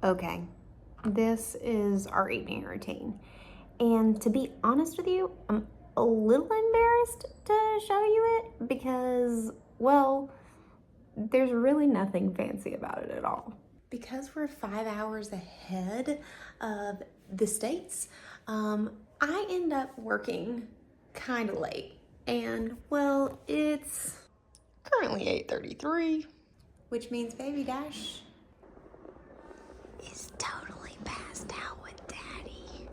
Okay, this is our evening routine. And to be honest with you, I'm a little embarrassed to show you it because, well, there's really nothing fancy about it at all. Because we're 5 hours ahead of the States, I end up working kind of late. And, well, it's currently 8:33, which means Baby Dash is totally passed out with Daddy.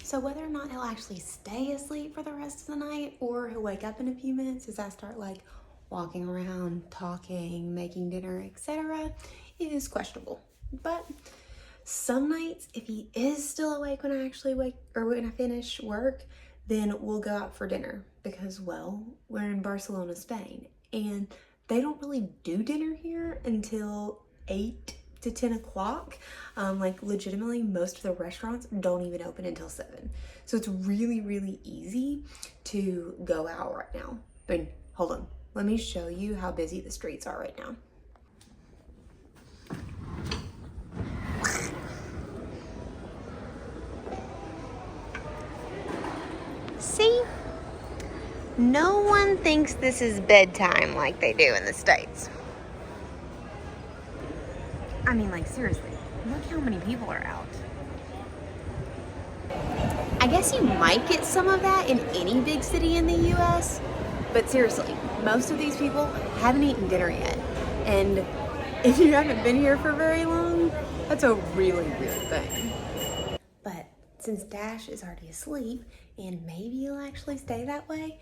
So whether or not he'll actually stay asleep for the rest of the night or he'll wake up in a few minutes as I start like walking around, talking, making dinner, etc. is questionable. But some nights, if he is still awake when I actually wake or when I finish work, then we'll go out for dinner because, well, we're in Barcelona, Spain, and they don't really do dinner here until 8 to 10 o'clock. Like legitimately most of the restaurants don't even open until 7. So it's really, really easy to go out right now. I mean, hold on. Let me show you how busy the streets are right now. See? No one thinks this is bedtime like they do in the States. I mean, like, seriously, look how many people are out. I guess you might get some of that in any big city in the US, but seriously, most of these people haven't eaten dinner yet. And if you haven't been here for very long, that's a really weird thing. But since Dash is already asleep, and maybe he'll actually stay that way,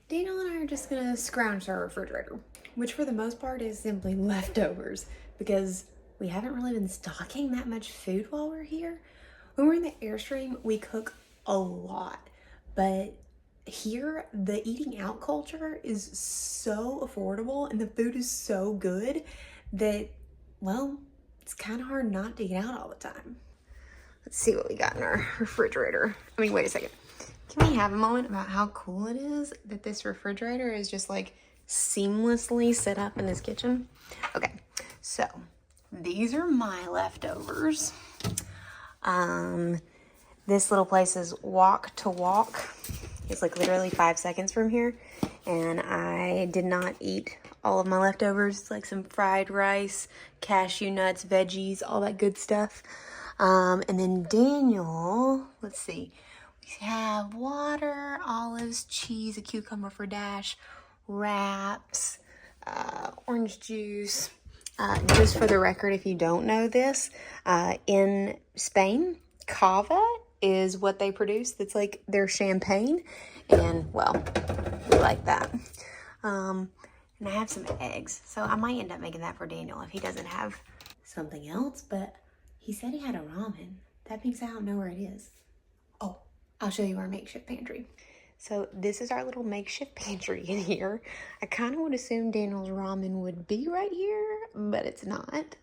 Daniel and I are just gonna scrounge our refrigerator, which for the most part is simply leftovers because we haven't really been stocking that much food while we're here. When we're in the Airstream, we cook a lot, but here the eating out culture is so affordable and the food is so good that, well, it's kind of hard not to eat out all the time. Let's see what we got in our refrigerator. I mean, wait a second. Can we have a moment about how cool it is that this refrigerator is just like seamlessly set up in this kitchen? Okay, so these are my leftovers. This little place is walk to walk. It's like literally 5 seconds from here. And I did not eat all of my leftovers. It's like some fried rice, cashew nuts, veggies, all that good stuff. And then Daniel, let's see. We have water, olives, cheese, a cucumber for Dash, wraps, orange juice. Just for the record, if you don't know this, in Spain, cava is what they produce. That's like their champagne. And, well, we like that. And I have some eggs. So I might end up making that for Daniel if he doesn't have something else. But he said he had a ramen. That means I don't know where it is. Oh, I'll show you our makeshift pantry. So this is our little makeshift pantry in here. I kind of would assume Daniel's ramen would be right here, but it's not.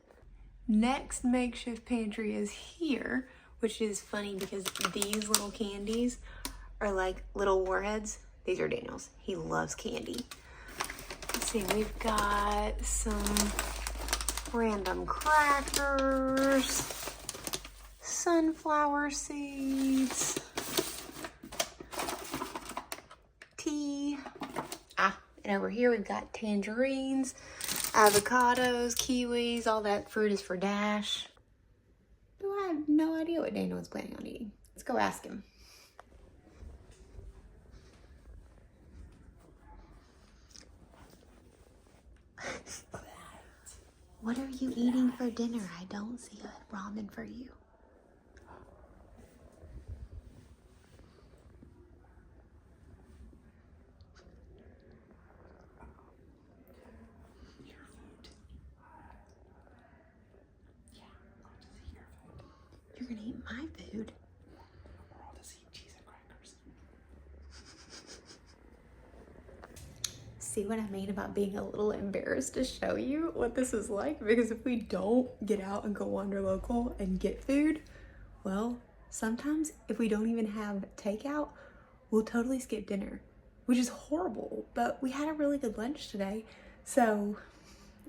Next makeshift pantry is here, which is funny because these little candies are like little warheads. These are Daniel's. He loves candy. Let's see, we've got some random crackers, sunflower seeds, tea. And over here we've got tangerines, avocados, kiwis, all that fruit is for Dash. But I have no idea what Daniel is planning on eating. Let's go ask him. What are you eating for dinner? I don't see a ramen for you. You're gonna eat my food. We're all just eat cheese and crackers. See what I mean about being a little embarrassed to show you what this is like? Because if we don't get out and go Wanderlocal and get food, well, sometimes if we don't even have takeout, we'll totally skip dinner, which is horrible. But we had a really good lunch today, So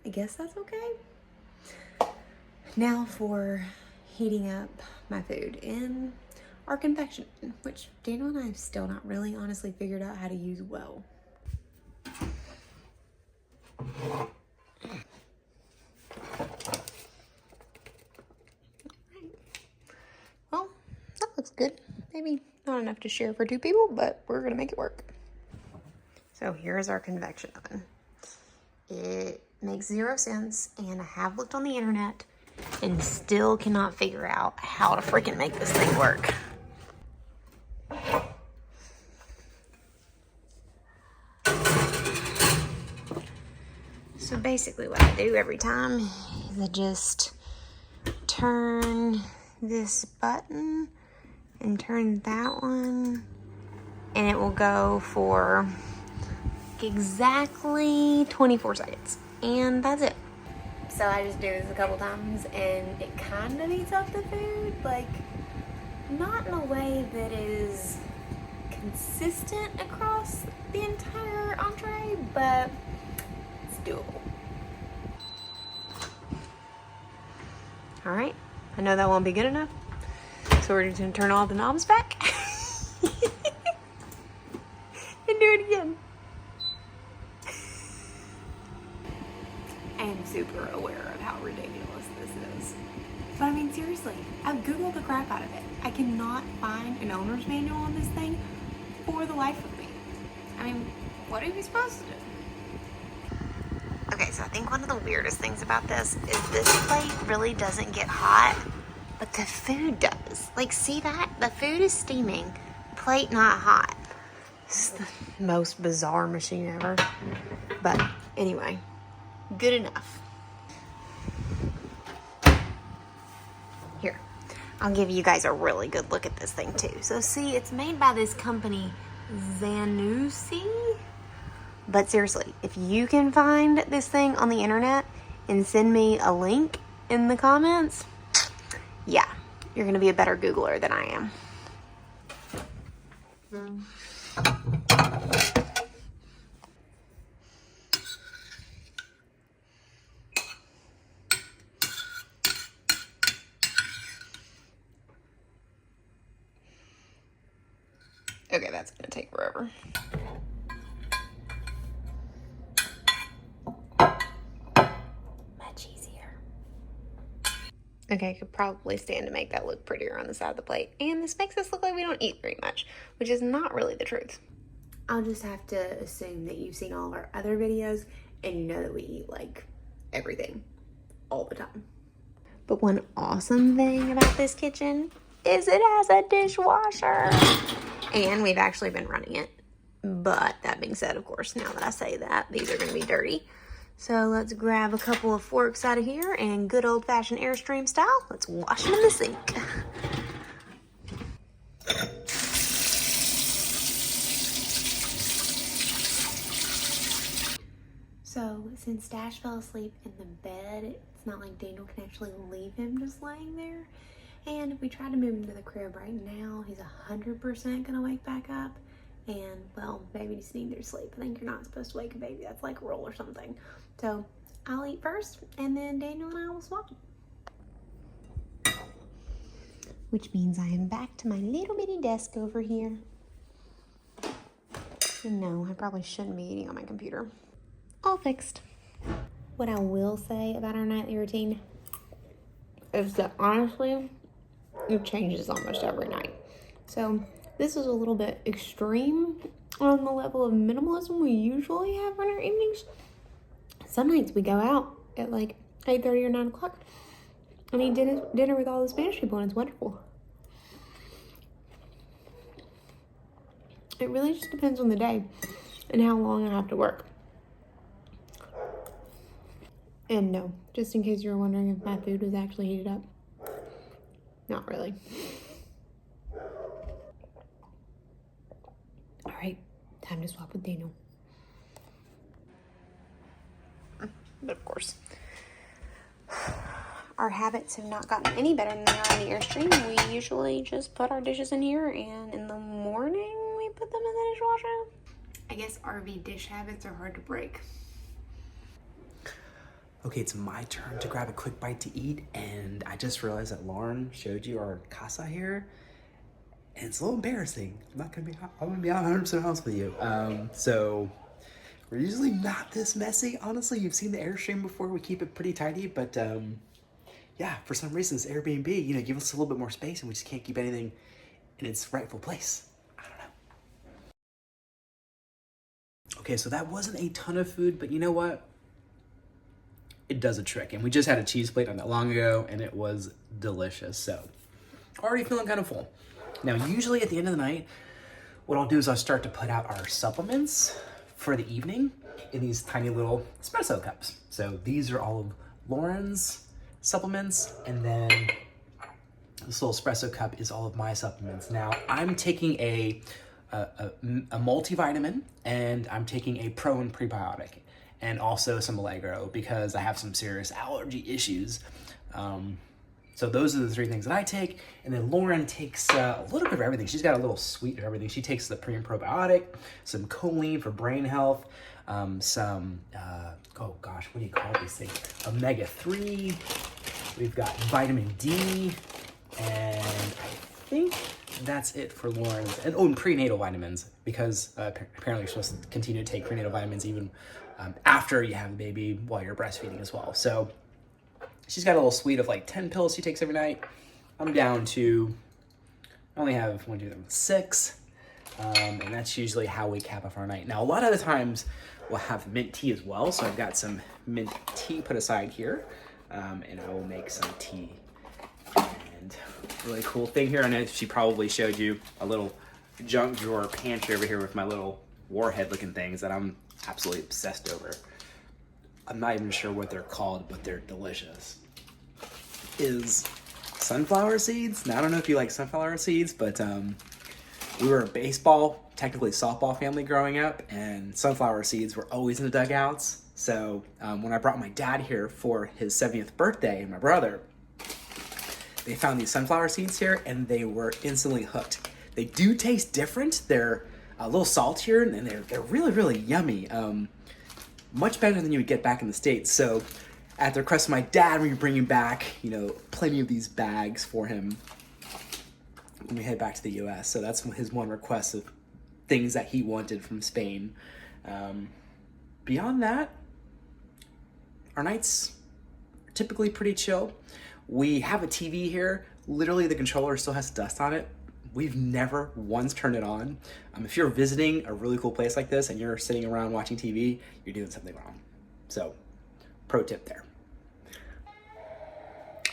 I guess that's okay. Now for heating up my food in our convection, which Daniel and I have still not really honestly figured out how to use well. Well, that looks good. Maybe not enough to share for 2 people, but we're gonna make it work. So here's our convection oven. It makes 0 sense, and I have looked on the internet and still cannot figure out how to freaking make this thing work. So basically what I do every time is I just turn this button and turn that one, and it will go for exactly 24 seconds, and that's it. So I just do this a couple times, and it kind of heats up the food, like not in a way that is consistent across the entire entree, but it's doable. All right, I know that won't be good enough, so we're just gonna turn all the knobs back and do it again. I am super aware of how ridiculous this is. But I mean, seriously, I've Googled the crap out of it. I cannot find an owner's manual on this thing for the life of me. I mean, what are we supposed to do? Okay, so I think one of the weirdest things about this is this plate really doesn't get hot, but the food does. Like, see that? The food is steaming, plate not hot. This is the most bizarre machine ever. But anyway, good enough. Here, I'll give you guys a really good look at this thing too. So see, it's made by this company, Zanussi. But seriously, if you can find this thing on the internet and send me a link in the comments, yeah, you're gonna be a better Googler than I am. Okay, that's gonna take forever. Much easier. Okay, I could probably stand to make that look prettier on the side of the plate. And this makes us look like we don't eat very much, which is not really the truth. I'll just have to assume that you've seen all of our other videos and you know that we eat like everything all the time. But one awesome thing about this kitchen is it has a dishwasher. And we've actually been running it. But that being said, of course, now that I say that, these are gonna be dirty. So let's grab a couple of forks out of here and good old-fashioned AIRSTREAM style, let's wash them in the sink. So since Dash fell asleep in the bed, it's not like Daniel can actually leave him just laying there. And if we try to move him to the crib right now, he's 100% gonna wake back up. And well, babies need their sleep. I think you're not supposed to wake a baby. That's like a rule or something. So I'll eat first, and then Daniel and I will swap. Which means I am back to my little bitty desk over here. And no, I probably shouldn't be eating on my computer. All fixed. What I will say about our nightly routine is that honestly, it changes almost every night. So this is a little bit extreme on the level of minimalism we usually have on our evenings. Some nights we go out at like 8:30 or 9 o'clock and eat dinner with all the Spanish people, and it's wonderful. It really just depends on the day and how long I have to work. And no, just in case you were wondering if my food was actually heated up, not really. All right, time to swap with Daniel. But of course, our habits have not gotten any better than they are on the AIRSTREAM. We usually just put our dishes in here, and in the morning we put them in the dishwasher. I guess RV dish habits are hard to break. Okay, it's my turn to grab a quick bite to eat, and I just realized that Lauren showed you our casa here, and it's a little embarrassing. I'm gonna be 100% honest with you. So we're usually not this messy. Honestly, you've seen the AIRSTREAM before. We keep it pretty tidy, but yeah, for some reason, this Airbnb, you know, give us a little bit more space, and we just can't keep anything in its rightful place. I don't know. Okay, so that wasn't a ton of food, but you know what? It does a trick. And we just had a cheese plate not that long ago, and it was delicious. So already feeling kind of full. Now, usually at the end of the night, what I'll do is I'll start to put out our supplements for the evening in these tiny little espresso cups. So these are all of Lauren's supplements, and then this little espresso cup is all of my supplements. Now, I'm taking a multivitamin, and I'm taking a pro and prebiotic, and also some Allegro because I have some serious allergy issues. So those are the three things that I take. And then Lauren takes a little bit of everything. She's got a little suite of everything. She takes the pre and probiotic, some choline for brain health, some, oh gosh, what do you call these things? Omega-3. We've got vitamin D, and I think that's it for Lauren's. And prenatal vitamins, because apparently you're supposed to continue to take prenatal vitamins even after you have a baby while you're breastfeeding as well. So she's got a little suite of like 10 pills she takes every night. I'm down to, I only have 6. And that's usually how we cap off our night. Now, a lot of the times we'll have mint tea as well. So I've got some mint tea put aside here. And I will make some tea. And really cool thing here, I know she probably showed you a little junk drawer pantry over here with my little warhead looking things that I'm absolutely obsessed over. I'm not even sure what they're called, but they're delicious. Is sunflower seeds. Now, I don't know if you like sunflower seeds, but we were a baseball, technically softball family growing up, and sunflower seeds were always in the dugouts. So when I brought my dad here for his 70th birthday and my brother, they found these sunflower seeds here, and they were instantly hooked. They do taste different. They're a little saltier, and they're really, really yummy. Much better than you would get back in the States. So at the request of my dad, we're bringing back, you know, plenty of these bags for him when we head back to the US. So that's his one request of things that he wanted from Spain. Beyond that, our nights are typically pretty chill. We have a TV here. Literally, the controller still has dust on it. We've never once turned it on. If you're visiting a really cool place like this and you're sitting around watching TV, you're doing something wrong. So, pro tip there.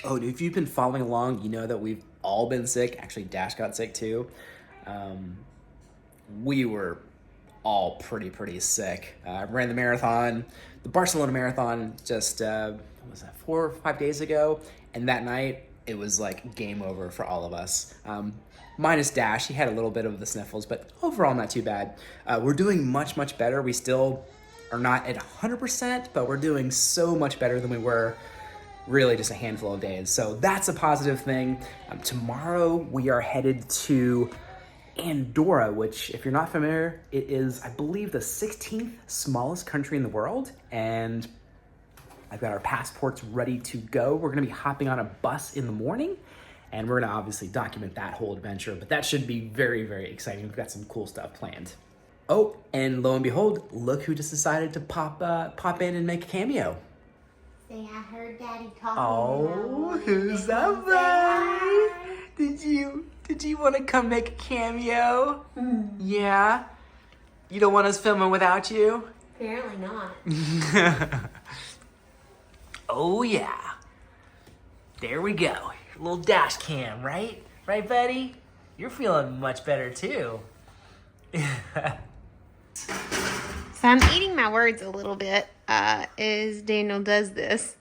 Oh, if you've been following along, you know that we've all been sick. Actually, Dash got sick too. We were all pretty sick. I ran the marathon, the Barcelona marathon, just, what was that, 4 or 5 days ago? And that night, it was like game over for all of us. Minus Dash, he had a little bit of the sniffles, but overall not too bad. We're doing much better. We still are not at 100%, but we're doing so much better than we were really just a handful of days. So that's a positive thing. Tomorrow we are headed to Andorra, which, if you're not familiar, it is, I believe, the 16th smallest country in the world. And I've got our passports ready to go. We're gonna be hopping on a bus in the morning, and we're gonna obviously document that whole adventure, but that should be very exciting. We've got some cool stuff planned. Oh, and lo and behold, look who just decided to pop in and make a cameo. Say, I heard Daddy talking. Oh, who's that, buddy? Did you want to come make a cameo? Yeah? You don't want us filming without you? Apparently not. Oh yeah. There we go. A little dash cam, right? Right, buddy? You're feeling much better too. So I'm eating my words a little bit as Daniel does this.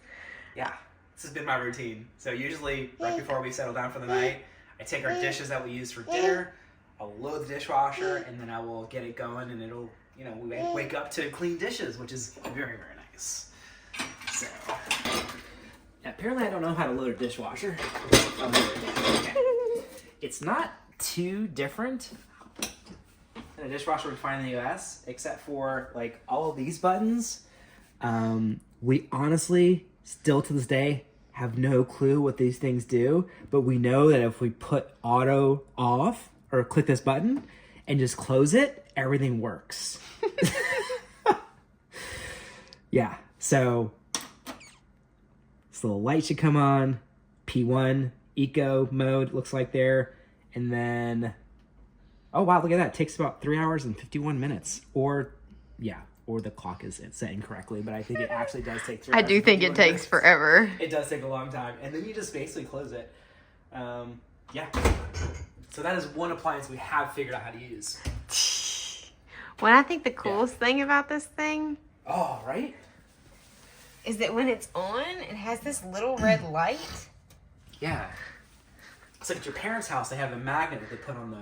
Yeah, this has been my routine. So usually, right before we settle down for the night, I take our dishes that we use for dinner, I'll load the dishwasher, and then I will get it going, and it'll, you know, we wake up to clean dishes, which is very nice. So, apparently I don't know how to load a dishwasher. Okay. It's not too different than a dishwasher we find in the US, except for like all of these buttons We honestly, still to this day, have no clue what these things do, but we know that if we put auto off or click this button and just close it, everything works. Yeah, so this little light should come on. P1 eco mode looks like there. And then, oh wow, look at that. It takes about 3 hours and 51 minutes. Or the clock is set incorrectly, but I think it actually does take 3 hours. I do think it takes forever. It does take a long time. And then you just basically close it. Yeah. So that is one appliance we have figured out how to use. What I think the coolest thing about this thing Oh, right? is that when it's on, it has this little red light. Yeah. It's like at your parents' house, they have a magnet that they put on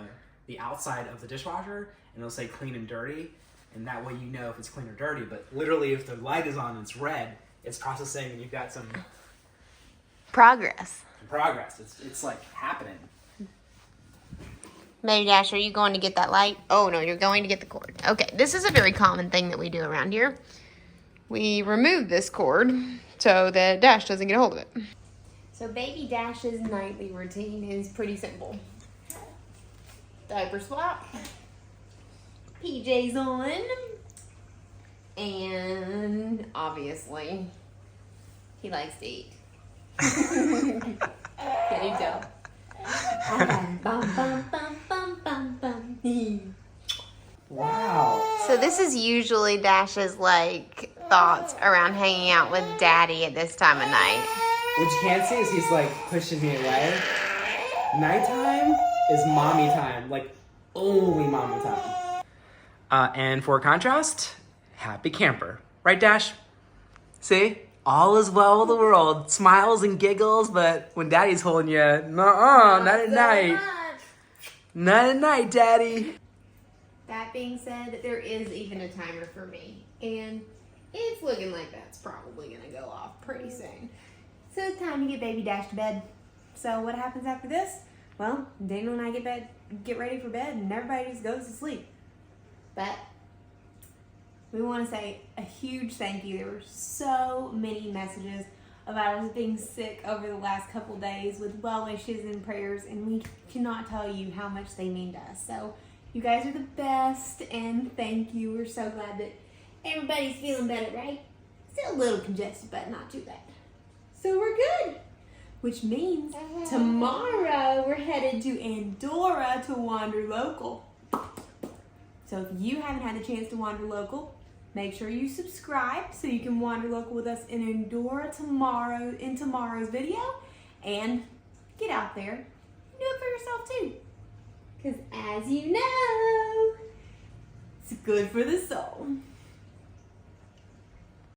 the outside of the dishwasher, and it'll say clean and dirty, and that way you know if it's clean or dirty. But literally, if the light is on and it's red, it's processing, and you've got some Progress. progress. It's like happening. Baby Dash, are you going to get that light? Oh, no, you're going to get the cord. Okay, this is a very common thing that we do around here. We remove this cord so that Dash doesn't get a hold of it. So Baby Dash's nightly routine is pretty simple. Diaper swap, PJs on, and obviously, he likes to eat. Can you tell? Wow. So this is usually Dash's thoughts around hanging out with Daddy at this time of night. What you can't see is he's like pushing me away. Nighttime is mommy time, like only mommy time. And for contrast, happy camper. Right, Dash? See? All is well with the world. Smiles and giggles, but when Daddy's holding you, nuh-uh, not at night. Not at night, Daddy. That being said, there is even a timer for me. And it's looking like that's probably going to go off pretty soon. So it's time to get Baby Dash to bed. So what happens after this? Well, Daniel and I get ready for bed, and everybody just goes to sleep. But we want to say a huge thank you. There were so many messages about us being sick over the last couple days with well wishes and prayers, and we cannot tell you how much they mean to us. So you guys are the best, and thank you. We're so glad that everybody's feeling better, right? Still a little congested, but not too bad. So we're good. Which means tomorrow we're headed to Andorra to Wanderlocal. So if you haven't had the chance to Wanderlocal, make sure you subscribe so you can Wanderlocal with us in Andorra tomorrow in tomorrow's video. And get out there and do it for yourself too. Because as you know, it's good for the soul.